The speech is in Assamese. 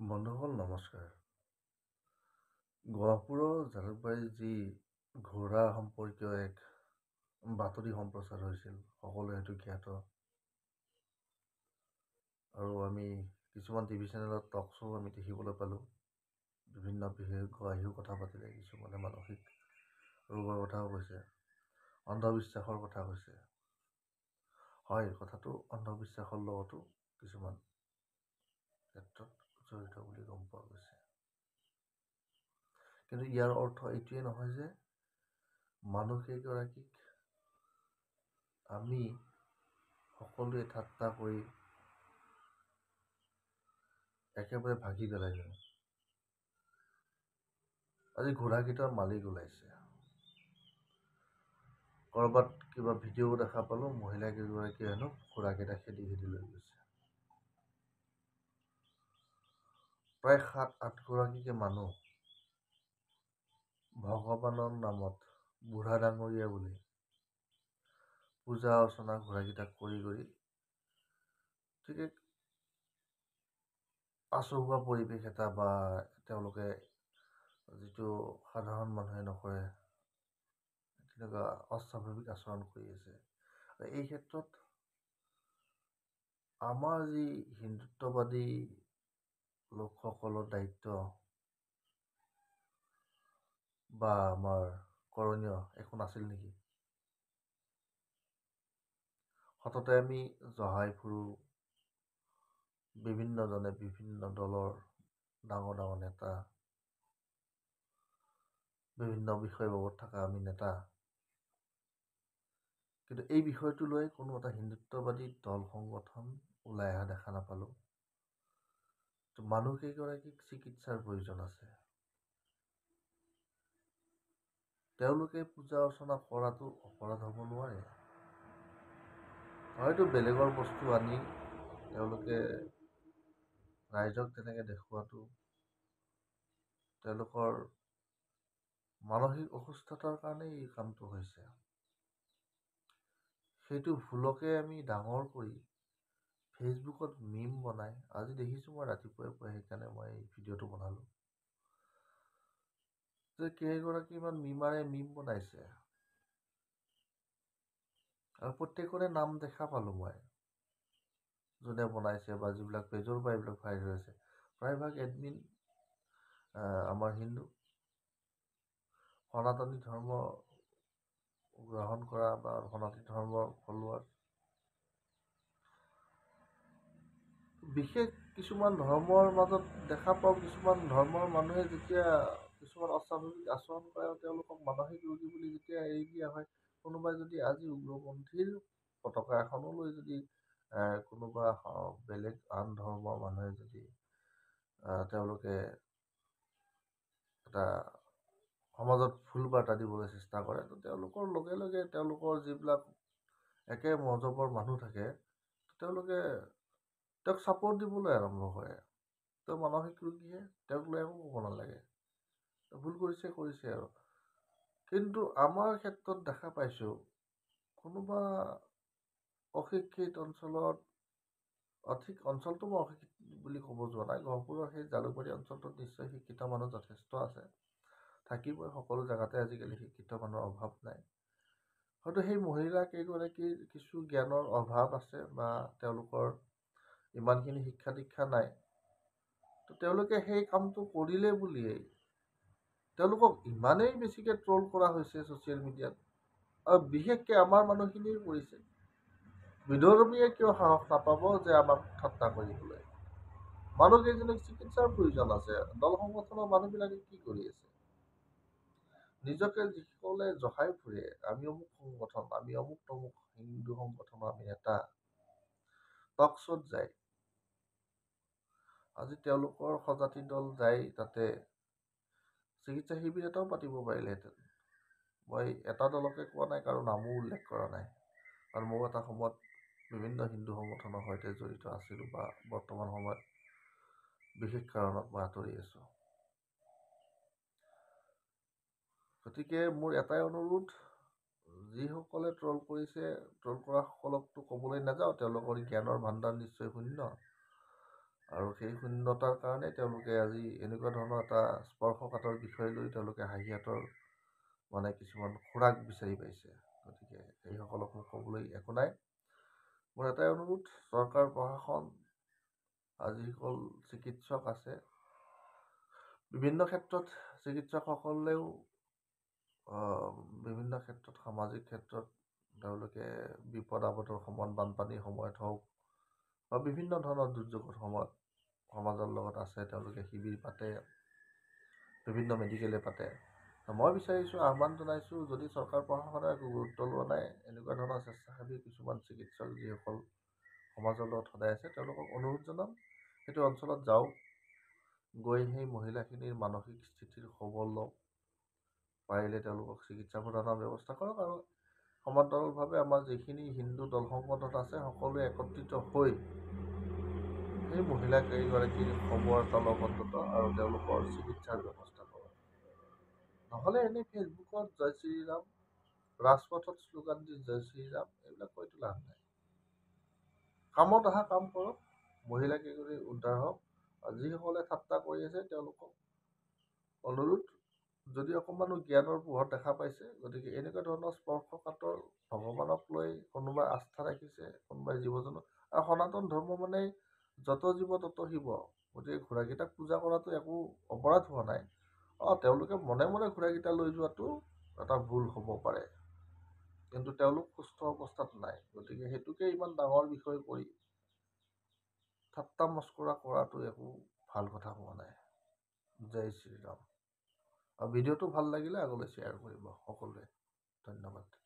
বন্ধুসকল নমস্কাৰ। গহপুৰৰ জালুকবাৰীত যি ঘোঁৰা সম্পৰ্কীয় এক বাতৰি সম্প্ৰচাৰ হৈছিল, সকলোৱে সেইটো জ্ঞাত। আৰু আমি কিছুমান টিভি চেনেলত টক শ্ব' আমি দেখিবলৈ পালোঁ। বিভিন্ন বিশেষজ্ঞ আহিও কথা পাতিলে, কিছুমানে মানসিক ৰোগৰ কথাও কৈছে, অন্ধবিশ্বাসৰ কথা কৈছে। হয়, কথাটো অন্ধবিশ্বাসৰ লগতো কিছুমান ক্ষেত্ৰত জড়িত বুলি গম পোৱা গৈছে। কিন্তু ইয়াৰ অৰ্থ এইটোৱে নহয় যে মানুহ সেইগৰাকীক আমি সকলোৱে ঠাট্টা কৰি একেবাৰে ভাগি পেলাই দিওঁ। আজি ঘোঁৰাকেইটাৰ মালিক ওলাইছে। ক'ৰবাত কিবা ভিডিঅ' দেখা পালোঁ, মহিলা কেইগৰাকীয়ে হেনো ঘোঁৰাকেইটা খেদি খেদি লৈ গৈছে। প্ৰায় ৭-৮ গৰাকীকে মানুহ ভগৱানৰ নামত বুঢ়া ডাঙৰীয়া বুলি পূজা অৰ্চনা ঘোঁৰাকেইটাক কৰি ঠিক এক আচহুৱা পৰিৱেশ এটা বা তেওঁলোকে যিটো সাধাৰণ মানুহে নকৰে তেনেকুৱা অস্বাভাৱিক আচৰণ কৰি আছে। এই ক্ষেত্ৰত আমাৰ যি হিন্দুত্ববাদী লোকসকলৰ দায়িত্ব বা আমাৰ কৰণীয় একো নাছিল নেকি? সততে আমি জহাই ফুৰোঁ, বিভিন্নজনে বিভিন্ন দলৰ ডাঙৰ ডাঙৰ নেতা, বিভিন্ন বিষয়ববত থকা আমি নেতা, কিন্তু এই বিষয়টো লৈ কোনো এটা হিন্দুত্ববাদী দল সংগঠন ওলাই অহা দেখা নাপালোঁ। মানুহ কেইগৰাকীক চিকিৎসাৰ প্ৰয়োজন আছে। তেওঁলোকে পূজা অৰ্চনা কৰাটো অপৰাধ হ'ব নোৱাৰে। হয়তো বেলেগৰ বস্তু আনি তেওঁলোকে ৰাইজক তেনেকৈ দেখুৱাটো তেওঁলোকৰ মানসিক অসুস্থতাৰ কাৰণেই এই কামটো হৈছে। সেইটো ভুলকে আমি ডাঙৰ কৰি ফেচবুকত মিম বনাই, আজি দেখিছোঁ মই ৰাতিপুৱাই পুৱাই, সেইকাৰণে মই এই ভিডিঅ'টো বনালোঁ যে কেইগৰাকী ইমান মিমাৰে মিম বনাইছে আৰু প্ৰত্যেকৰে নাম দেখা পালোঁ মই, যোনে বনাইছে বা যিবিলাক পেজৰ পৰা এইবিলাক ভাইৰেল হৈ আছে। প্ৰায়ভাগ এডমিন আমাৰ হিন্দু, সনাতনী ধৰ্ম গ্ৰহণ কৰা বা সনাতনী ধৰ্মৰ ফলোৱাৰ। বিশেষ কিছুমান ধৰ্মৰ মাজত দেখা পাওঁ, কিছুমান ধৰ্মৰ মানুহে যেতিয়া কিছুমান অস্বাভাৱিক আচৰণ কৰে আৰু তেওঁলোকক মানসিক ৰোগী বুলি যেতিয়া এৰি দিয়া হয়, কোনোবাই যদি আজি উগ্ৰপন্থীৰ পতাকা এখনো লৈ যদি কোনোবা বেলেগ আন ধৰ্মৰ মানুহে যদি তেওঁলোকে এটা সমাজত ভুল বাৰ্তা দিবলৈ চেষ্টা কৰে, তো তেওঁলোকৰ লগে লগে তেওঁলোকৰ যিবিলাক একে মজবৰ মানুহ থাকে, তেওঁলোকে তেওঁক ছাপোৰ্ট দিবলৈ আৰম্ভ কৰে। তেওঁ মানসিক ৰোগীহে, তেওঁক লৈ একো ক'ব নালাগে, ভুল কৰিছে আৰু। কিন্তু আমাৰ ক্ষেত্ৰত দেখা পাইছোঁ, কোনোবা অশিক্ষিত অঞ্চলত, ঠিক অঞ্চলটো মই অশিক্ষিত বুলি ক'ব যোৱা নাই, গহপুৰৰ সেই জালুকবাৰী অঞ্চলটোত নিশ্চয় শিক্ষিত মানুহ যথেষ্ট আছে, থাকিবই। সকলো জেগাতে আজিকালি শিক্ষিত মানুহৰ অভাৱ নাই। হয়তো সেই মহিলা কেইগৰাকীৰ কিছু জ্ঞানৰ অভাৱ আছে বা তেওঁলোকৰ ইমানখিনি শিক্ষা দীক্ষা নাই, তো তেওঁলোকে সেই কামটো কৰিলে বুলিয়েই তেওঁলোকক ইমানেই বেছিকৈ ট্ৰল কৰা হৈছে ছ'চিয়েল মিডিয়াত, আৰু বিশেষকৈ আমাৰ মানুহখিনিয়ে কৰিছে। বিধৰ্মীয়ে কিয় সাহস নাপাব যে আমাক ঠাট্টা কৰিবলৈ? মানুহকেইজনীক চিকিৎসাৰ প্ৰয়োজন আছে। দল সংগঠনৰ মানুহবিলাকে কি কৰি আছে? নিজকে যিসকলে জহাই ফুৰে, আমি অমুক সংগঠন, আমি অমুক তমুক হিন্দু সংগঠনৰ আমি নেতা, টক শ্ব'ত যায়। আজি তেওঁলোকৰ সজাতি দল যাই তাতে চিকিৎসা শিবিৰ এটাও পাতিব পাৰিলেহেঁতেন। মই এটা দলকে কোৱা নাই, কাৰো নামো উল্লেখ কৰা নাই, কাৰণ ময়ো এটা সময়ত বিভিন্ন হিন্দু সংগঠনৰ সৈতে জড়িত আছিলোঁ বা বৰ্তমান সময়ত বিশেষ কাৰণত মই আঁতৰি আছোঁ। গতিকে মোৰ এটাই অনুৰোধ, যিসকলে ট্ৰল কৰিছে, ট্ৰল কৰা সকলকতো ক'বলৈ নাযাওঁ, তেওঁলোকৰ জ্ঞানৰ ভাণ্ডাৰ নিশ্চয় শূন্য, আৰু সেই শূন্যতাৰ কাৰণে তেওঁলোকে আজি এনেকুৱা ধৰণৰ এটা স্পৰ্শকাতৰ বিষয় লৈ তেওঁলোকে হাঁহিয়াতৰ মানে কিছুমান খোৰাক বিচাৰি পাইছে। গতিকে সেইসকলক মোক ক'বলৈ একো নাই। মোৰ এটাই অনুৰোধ, চৰকাৰ প্ৰশাসন, যিসকল চিকিৎসক আছে, বিভিন্ন ক্ষেত্ৰত চিকিৎসকসকলেও বিভিন্ন ক্ষেত্ৰত, সামাজিক ক্ষেত্ৰত তেওঁলোকে বিপদ আপদৰ সময়ত, বানপানীৰ সময়ত হওক বা বিভিন্ন ধৰণৰ দুৰ্যোগৰ সময়ত সমাজৰ লগত আছে। তেওঁলোকে শিবিৰ পাতে, বিভিন্ন মেডিকেলে পাতে। মই বিচাৰিছোঁ, আহ্বান জনাইছোঁ, যদি চৰকাৰ প্ৰশাসনে একো গুৰুত্ব লোৱা নাই, এনেকুৱা ধৰণৰ স্বেচ্ছাসেৱী কিছুমান চিকিৎসক যিসকল সমাজৰ লগত সদায় আছে, তেওঁলোকক অনুৰোধ জনাম, সেইটো অঞ্চলত যাওক, গৈ সেই মহিলাখিনিৰ মানসিক স্থিতিৰ খবৰ লওক, পাৰিলে তেওঁলোকক চিকিৎসা প্ৰদানৰ ব্যৱস্থা কৰক। আৰু সমান্তৰালভাৱে আমাৰ যিখিনি হিন্দু দল সংগঠন আছে, সকলোৱে একত্ৰিত হৈ সেই মহিলা কেইগৰাকীৰ খবৰ এটা লওক অন্তত, আৰু তেওঁলোকৰ চিকিৎসাৰ ব্যৱস্থা কৰক। নহ'লে এনেই ফেচবুকত জয় শ্ৰীৰাম, ৰাজপথত শ্লোগান দি জয় শ্ৰীৰাম, এইবিলাক কৈতো লাভ নাই। কামত অহা কাম কৰক, মহিলা কেইগৰাকী উদ্ধাৰ হওক। আৰু যিসকলে ঠাট্টা কৰি আছে তেওঁলোকক অনুৰোধ, যদি অকণমানো জ্ঞানৰ পোহৰ দেখা পাইছে, গতিকে এনেকুৱা ধৰণৰ স্পৰ্শকাতৰ, ভগৱানক লৈ কোনোবাই আস্থা ৰাখিছে, কোনোবাই জীৱ জন্তু, আৰু সনাতন ধৰ্ম মানে যত জীৱ তত শিৱ। গতিকে ঘোঁৰাকেইটাক পূজা কৰাটো একো অপৰাধ হোৱা নাই। তেওঁলোকে মনে মনে ঘোঁৰাকেইটা লৈ যোৱাটো এটা ভুল হ'ব পাৰে, কিন্তু তেওঁলোক সুস্থ অৱস্থাত নাই। গতিকে সেইটোকে ইমান ডাঙৰ বিষয় কৰি ঠাট্টা মস্কৰা কৰাটো একো ভাল কথা হোৱা নাই। জয় শ্ৰীৰাম। আৰু ভিডিঅ'টো ভাল লাগিলে আগলৈ শ্বেয়াৰ কৰিব সকলোৱে। ধন্যবাদ।